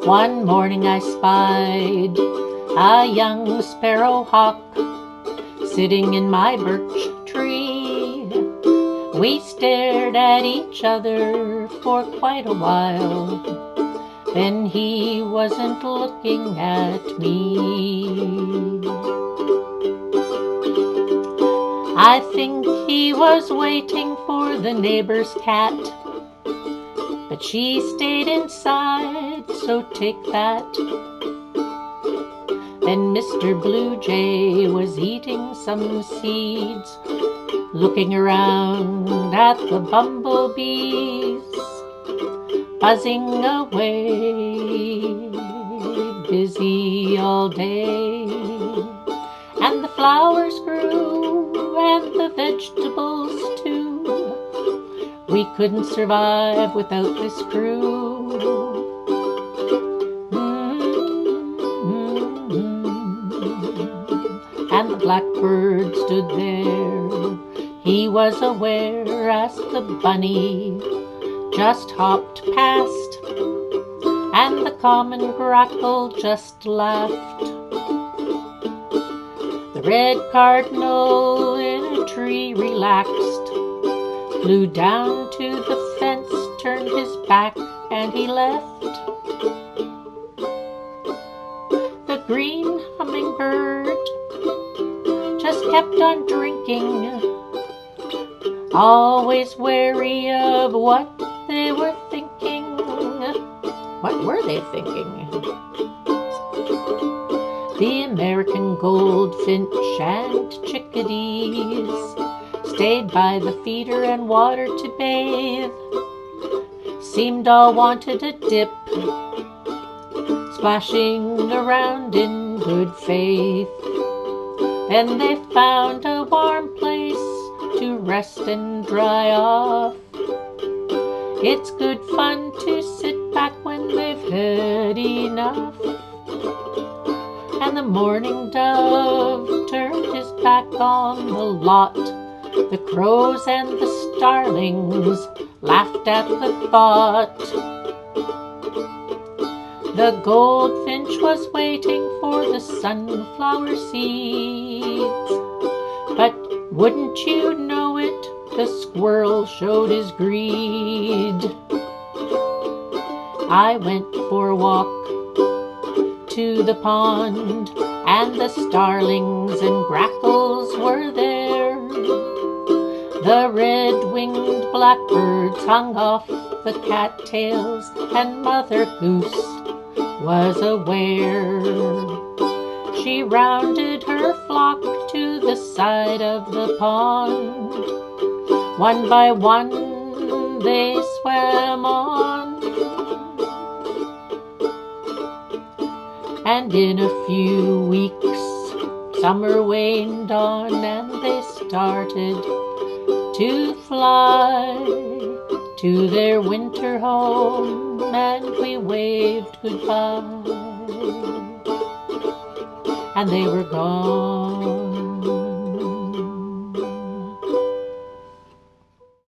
One morning I spied a young sparrowhawk sitting in my birch tree. We stared at each other for quite a while. Then he wasn't looking at me. I think he was waiting for the neighbor's cat, but she stayed inside, so take that. Then Mr. Blue Jay was eating some seeds, looking around at the bumblebees, buzzing away, busy all day. And the flowers grew, and the vegetables too. We couldn't survive without this crew. And the blackbird stood there. He was aware as the bunny just hopped past, and the common grackle just laughed. The red cardinal in a tree relaxed, flew down to the fence, turned his back, and he left. The green hummingbird just kept on drinking, always wary of what they were thinking. What were they thinking? The American goldfinch and chickadees stayed by the feeder and water to bathe, seemed all wanted a dip, splashing around in good faith. Then they found a warm place to rest and dry off. It's good fun to sit back when they've had enough. And the mourning dove turned his back on the lot. The crows and the starlings laughed at the thought. The goldfinch was waiting for the sunflower seeds, but wouldn't you know it, the squirrel showed his greed. I went for a walk to the pond, and the starlings and grackles were there. The red-winged blackbirds hung off the cattails, and Mother Goose was aware. She rounded her flock to the side of the pond. One by one they swam on, and in a few weeks summer waned on, and they started to fly to their winter home, and we waved goodbye, and they were gone.